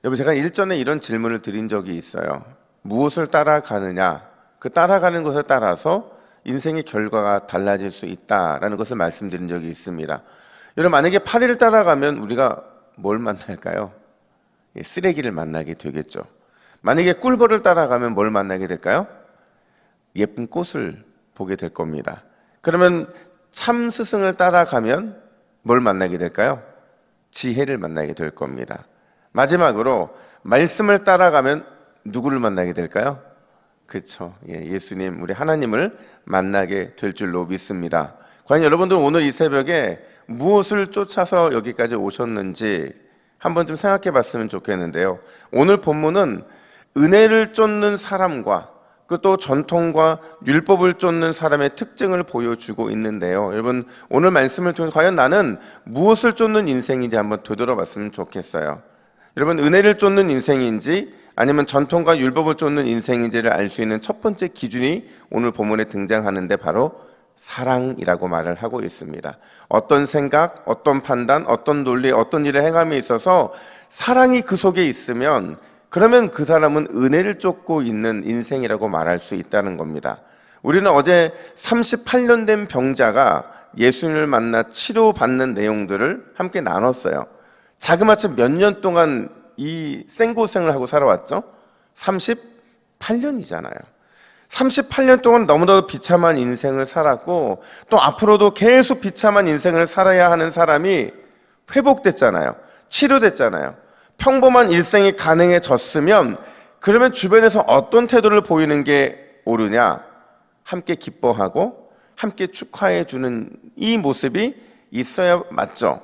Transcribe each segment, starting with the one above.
여러분, 제가 일전에 이런 질문을 드린 적이 있어요. 무엇을 따라가느냐, 그 따라가는 것에 따라서 인생의 결과가 달라질 수 있다라는 것을 말씀드린 적이 있습니다. 여러분, 만약에 파리를 따라가면 우리가 뭘 만날까요? 쓰레기를 만나게 되겠죠. 만약에 꿀벌을 따라가면 뭘 만나게 될까요? 예쁜 꽃을 보게 될 겁니다. 그러면 참 스승을 따라가면 뭘 만나게 될까요? 지혜를 만나게 될 겁니다. 마지막으로 말씀을 따라가면 누구를 만나게 될까요? 그렇죠. 예수님, 우리 하나님을 만나게 될 줄로 믿습니다. 과연 여러분들 오늘 이 새벽에 무엇을 쫓아서 여기까지 오셨는지 한번 좀 생각해 봤으면 좋겠는데요. 오늘 본문은 은혜를 쫓는 사람과 그 또 전통과 율법을 쫓는 사람의 특징을 보여주고 있는데요. 여러분, 오늘 말씀을 통해서 과연 나는 무엇을 쫓는 인생인지 한번 되돌아봤으면 좋겠어요. 여러분, 은혜를 쫓는 인생인지 아니면 전통과 율법을 쫓는 인생인지를 알 수 있는 첫 번째 기준이 오늘 본문에 등장하는데 바로 사랑이라고 말을 하고 있습니다. 어떤 생각, 어떤 판단, 어떤 논리, 어떤 일을 행함에 있어서 사랑이 그 속에 있으면 그러면 그 사람은 은혜를 쫓고 있는 인생이라고 말할 수 있다는 겁니다. 우리는 어제 38년 된 병자가 예수님을 만나 치료받는 내용들을 함께 나눴어요. 자그마치 몇 년 동안 이 생고생을 하고 살아왔죠? 38년이잖아요. 38년 동안 너무나도 비참한 인생을 살았고 또 앞으로도 계속 비참한 인생을 살아야 하는 사람이 회복됐잖아요. 치료됐잖아요. 평범한 일생이 가능해졌으면 그러면 주변에서 어떤 태도를 보이는 게 옳으냐? 함께 기뻐하고 함께 축하해주는 이 모습이 있어야 맞죠.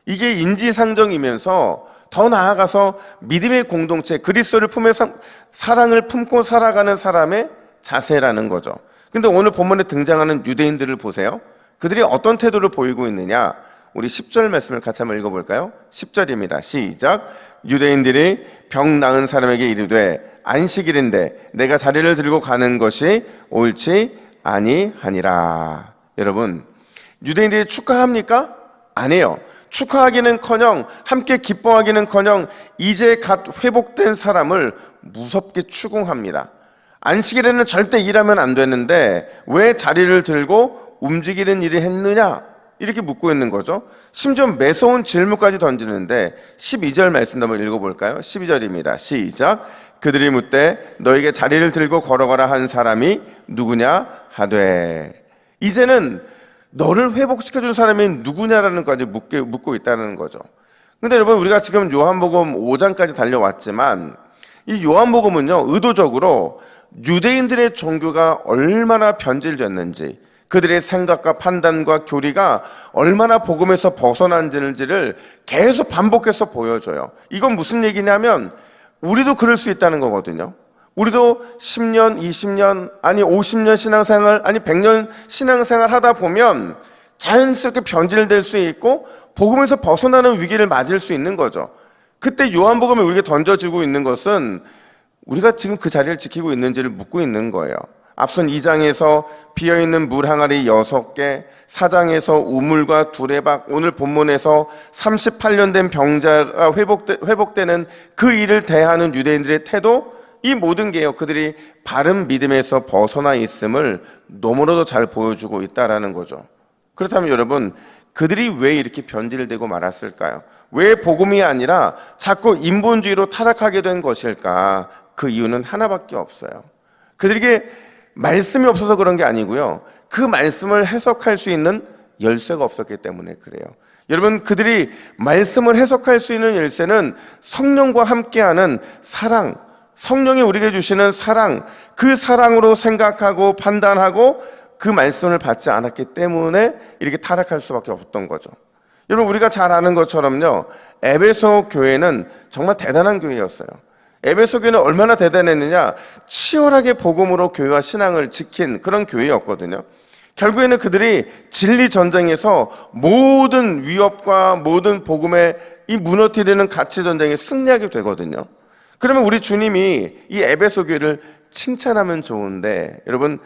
이게 인지상정이면서 더 나아가서 믿음의 공동체, 그리스도를 품에 사랑을 품고 살아가는 사람의 자세라는 거죠. 근데 오늘 본문에 등장하는 유대인들을 보세요. 그들이 어떤 태도를 보이고 있느냐? 우리 10절 말씀을 같이 한번 읽어볼까요? 10절입니다. 시작. 유대인들이 병 나은 사람에게 이르되 안식일인데 내가 자리를 들고 가는 것이 옳지 아니하니라. 여러분, 유대인들이 축하합니까? 안 해요. 축하하기는커녕 함께 기뻐하기는커녕 이제 갓 회복된 사람을 무섭게 추궁합니다. 안식일에는 절대 일하면 안 되는데 왜 자리를 들고 움직이는 일을 했느냐? 이렇게 묻고 있는 거죠. 심지어 매서운 질문까지 던지는데 12절 말씀 한번 읽어볼까요? 12절입니다. 시작. 그들이 묻되 너에게 자리를 들고 걸어가라 한 사람이 누구냐 하되. 이제는 너를 회복시켜준 사람이 누구냐라는 것까지 묻고 있다는 거죠. 근데 여러분, 우리가 지금 요한복음 5장까지 달려왔지만 이 요한복음은요, 의도적으로 유대인들의 종교가 얼마나 변질됐는지, 그들의 생각과 판단과 교리가 얼마나 복음에서 벗어난지를 계속 반복해서 보여줘요. 이건 무슨 얘기냐면 우리도 그럴 수 있다는 거거든요. 우리도 10년, 20년, 아니 50년 신앙생활, 아니 100년 신앙생활 하다 보면 자연스럽게 변질될 수 있고 복음에서 벗어나는 위기를 맞을 수 있는 거죠. 그때 요한복음에 우리에게 던져지고 있는 것은 우리가 지금 그 자리를 지키고 있는지를 묻고 있는 거예요. 앞선 2장에서 비어있는 물 항아리 6개, 4장에서 우물과 두레박, 오늘 본문에서 38년 된 병자가 회복되는 그 일을 대하는 유대인들의 태도, 이 모든 게요, 그들이 바른 믿음에서 벗어나 있음을 너무나도 잘 보여주고 있다는 거죠. 그렇다면 여러분, 그들이 왜 이렇게 변질되고 말았을까요? 왜 복음이 아니라 자꾸 인본주의로 타락하게 된 것일까? 그 이유는 하나밖에 없어요. 그들에게 말씀이 없어서 그런 게 아니고요, 그 말씀을 해석할 수 있는 열쇠가 없었기 때문에 그래요. 여러분, 그들이 말씀을 해석할 수 있는 열쇠는 성령과 함께하는 사랑, 성령이 우리에게 주시는 사랑, 그 사랑으로 생각하고 판단하고 그 말씀을 받지 않았기 때문에 이렇게 타락할 수밖에 없었던 거죠. 여러분, 우리가 잘 아는 것처럼요, 에베소 교회는 정말 대단한 교회였어요. 에베소 교회는 얼마나 대단했느냐, 치열하게 복음으로 교회와 신앙을 지킨 그런 교회였거든요. 결국에는 그들이 진리 전쟁에서 모든 위협과 모든 복음의 이 무너뜨리는 가치 전쟁에 승리하게 되거든요. 그러면 우리 주님이 이 에베소 교회를 칭찬하면 좋은데, 여러분,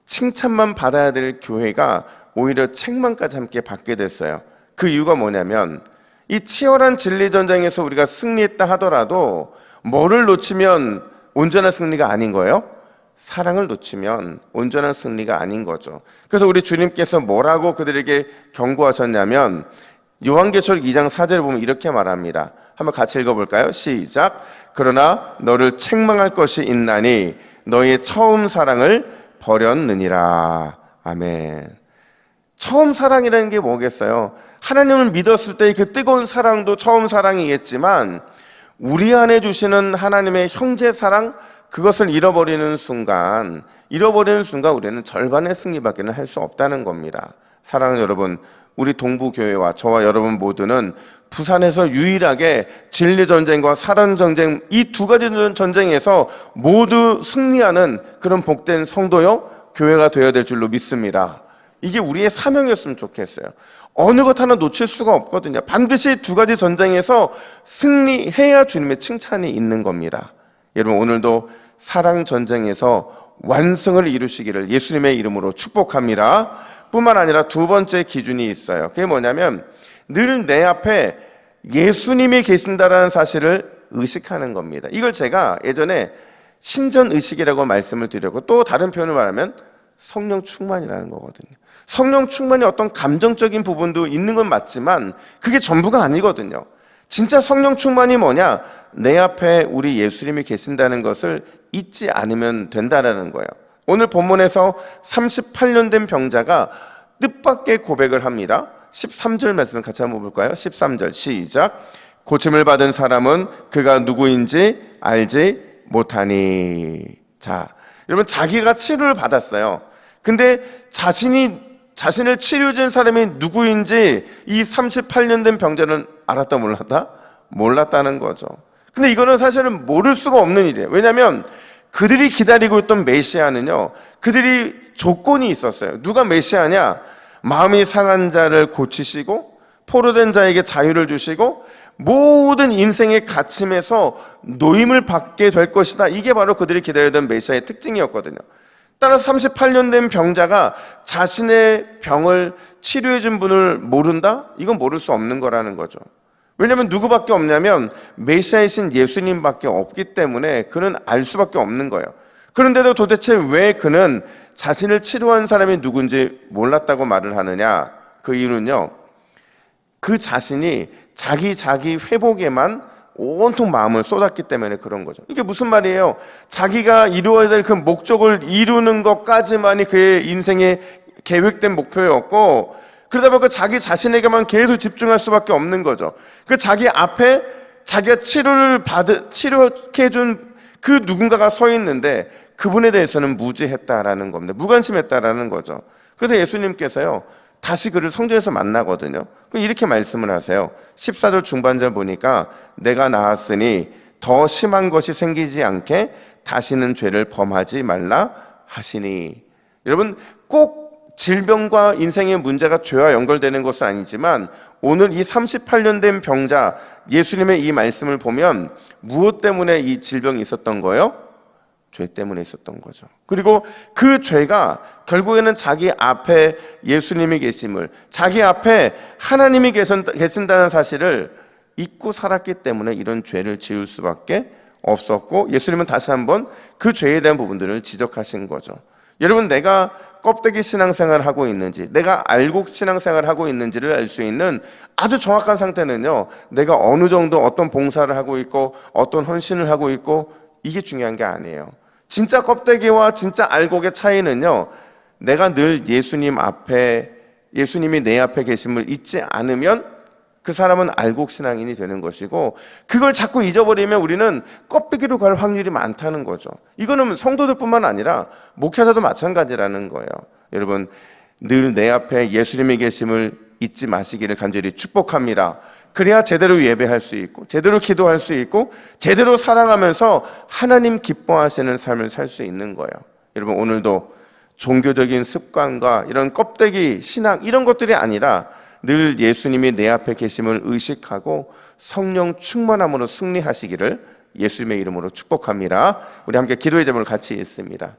칭찬만 받아야 될 교회가 오히려 책망까지 함께 받게 됐어요. 그 이유가 뭐냐면 이 치열한 진리 전쟁에서 우리가 승리했다 하더라도 뭐를 놓치면 온전한 승리가 아닌 거예요? 사랑을 놓치면 온전한 승리가 아닌 거죠. 그래서 우리 주님께서 뭐라고 그들에게 경고하셨냐면 요한계시록 2장 4절을 보면 이렇게 말합니다. 한번 같이 읽어볼까요? 시작. 그러나 너를 책망할 것이 있나니 너의 처음 사랑을 버렸느니라. 아멘. 처음 사랑이라는 게 뭐겠어요? 하나님을 믿었을 때의 그 뜨거운 사랑도 처음 사랑이겠지만 우리 안에 주시는 하나님의 형제 사랑, 그것을 잃어버리는 순간 우리는 절반의 승리밖에 할 수 없다는 겁니다. 사랑하는 여러분, 우리 동부교회와 저와 여러분 모두는 부산에서 유일하게 진리전쟁과 사랑전쟁, 이 두 가지 전쟁에서 모두 승리하는 그런 복된 성도요 교회가 되어야 될 줄로 믿습니다. 이게 우리의 사명이었으면 좋겠어요. 어느 것 하나 놓칠 수가 없거든요. 반드시 두 가지 전쟁에서 승리해야 주님의 칭찬이 있는 겁니다. 여러분, 오늘도 사랑 전쟁에서 완성을 이루시기를 예수님의 이름으로 축복합니다. 뿐만 아니라 두 번째 기준이 있어요. 그게 뭐냐면 늘 내 앞에 예수님이 계신다라는 사실을 의식하는 겁니다. 이걸 제가 예전에 신전의식이라고 말씀을 드렸고, 또 다른 표현을 말하면 성령 충만이라는 거거든요. 성령 충만이 어떤 감정적인 부분도 있는 건 맞지만 그게 전부가 아니거든요. 진짜 성령 충만이 뭐냐? 내 앞에 우리 예수님이 계신다는 것을 잊지 않으면 된다는 거예요. 오늘 본문에서 38년 된 병자가 뜻밖의 고백을 합니다. 13절 말씀 같이 한번 볼까요? 13절 시작. 고침을 받은 사람은 그가 누구인지 알지 못하니. 자, 여러분, 자기가 치료를 받았어요. 근데 자신을 치료해준 사람이 누구인지 이 38년 된 병자는 알았다 몰랐다? 몰랐다는 거죠. 근데 이거는 사실은 모를 수가 없는 일이에요. 왜냐하면 그들이 기다리고 있던 메시아는요, 그들이 조건이 있었어요. 누가 메시아냐? 마음이 상한 자를 고치시고 포로된 자에게 자유를 주시고 모든 인생의 갇힘에서 노임을 받게 될 것이다. 이게 바로 그들이 기다리던 메시아의 특징이었거든요. 따라서 38년 된 병자가 자신의 병을 치료해 준 분을 모른다? 이건 모를 수 없는 거라는 거죠. 왜냐하면 누구밖에 없냐면 메시아이신 예수님밖에 없기 때문에 그는 알 수밖에 없는 거예요. 그런데도 도대체 왜 그는 자신을 치료한 사람이 누군지 몰랐다고 말을 하느냐? 그 이유는요, 그 자신이 자기 회복에만 온통 마음을 쏟았기 때문에 그런 거죠. 이게 무슨 말이에요? 자기가 이루어야 될 그 목적을 이루는 것까지만이 그의 인생의 계획된 목표였고, 그러다 보니까 자기 자신에게만 계속 집중할 수밖에 없는 거죠. 그 자기 앞에 자기가 치료해준 그 누군가가 서 있는데 그분에 대해서는 무지했다라는 겁니다. 무관심했다라는 거죠. 그래서 예수님께서요, 다시 그를 성전에서 만나거든요. 이렇게 말씀을 하세요. 14절 중반절 보니까 내가 나았으니 더 심한 것이 생기지 않게 다시는 죄를 범하지 말라 하시니. 여러분, 꼭 질병과 인생의 문제가 죄와 연결되는 것은 아니지만 오늘 이 38년 된 병자, 예수님의 이 말씀을 보면 무엇 때문에 이 질병이 있었던 거예요? 죄 때문에 있었던 거죠. 그리고 그 죄가 결국에는 자기 앞에 예수님이 계심을, 자기 앞에 하나님이 계신다는 사실을 잊고 살았기 때문에 이런 죄를 지을 수밖에 없었고, 예수님은 다시 한번 그 죄에 대한 부분들을 지적하신 거죠. 여러분, 내가 껍데기 신앙생활을 하고 있는지, 내가 알곡 신앙생활을 하고 있는지를 알 수 있는 아주 정확한 상태는요, 내가 어느 정도 어떤 봉사를 하고 있고 어떤 헌신을 하고 있고, 이게 중요한 게 아니에요. 진짜 껍데기와 진짜 알곡의 차이는요, 내가 늘 예수님이 내 앞에 계심을 잊지 않으면 그 사람은 알곡 신앙인이 되는 것이고, 그걸 자꾸 잊어버리면 우리는 껍데기로 갈 확률이 많다는 거죠. 이거는 성도들뿐만 아니라 목회자도 마찬가지라는 거예요. 여러분, 늘 내 앞에 예수님이 계심을 잊지 마시기를 간절히 축복합니다. 그래야 제대로 예배할 수 있고 제대로 기도할 수 있고 제대로 사랑하면서 하나님 기뻐하시는 삶을 살 수 있는 거예요. 여러분, 오늘도 종교적인 습관과 이런 껍데기 신앙, 이런 것들이 아니라 늘 예수님이 내 앞에 계심을 의식하고 성령 충만함으로 승리하시기를 예수님의 이름으로 축복합니다. 우리 함께 기도의 제목을 같이 읽습니다.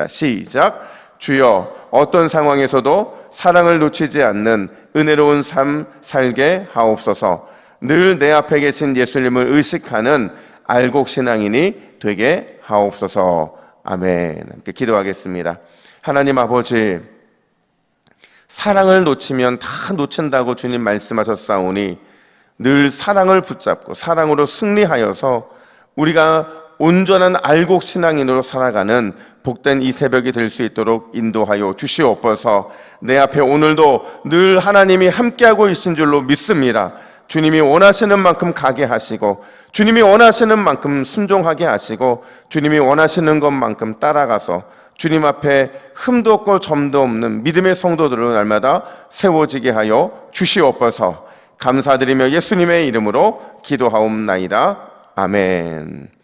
시작. 주여 어떤 상황에서도 사랑을 놓치지 않는 은혜로운 삶 살게 하옵소서. 늘 내 앞에 계신 예수님을 의식하는 알곡신앙인이 되게 하옵소서. 아멘. 함께 기도하겠습니다. 하나님 아버지, 사랑을 놓치면 다 놓친다고 주님 말씀하셨사오니 늘 사랑을 붙잡고 사랑으로 승리하여서 우리가 온전한 알곡신앙인으로 살아가는 복된 이 새벽이 될 수 있도록 인도하여 주시옵소서. 내 앞에 오늘도 늘 하나님이 함께하고 계신 줄로 믿습니다. 주님이 원하시는 만큼 가게 하시고, 주님이 원하시는 만큼 순종하게 하시고, 주님이 원하시는 것만큼 따라가서 주님 앞에 흠도 없고 점도 없는 믿음의 성도들을 날마다 세워지게 하여 주시옵소서. 감사드리며 예수님의 이름으로 기도하옵나이다. 아멘.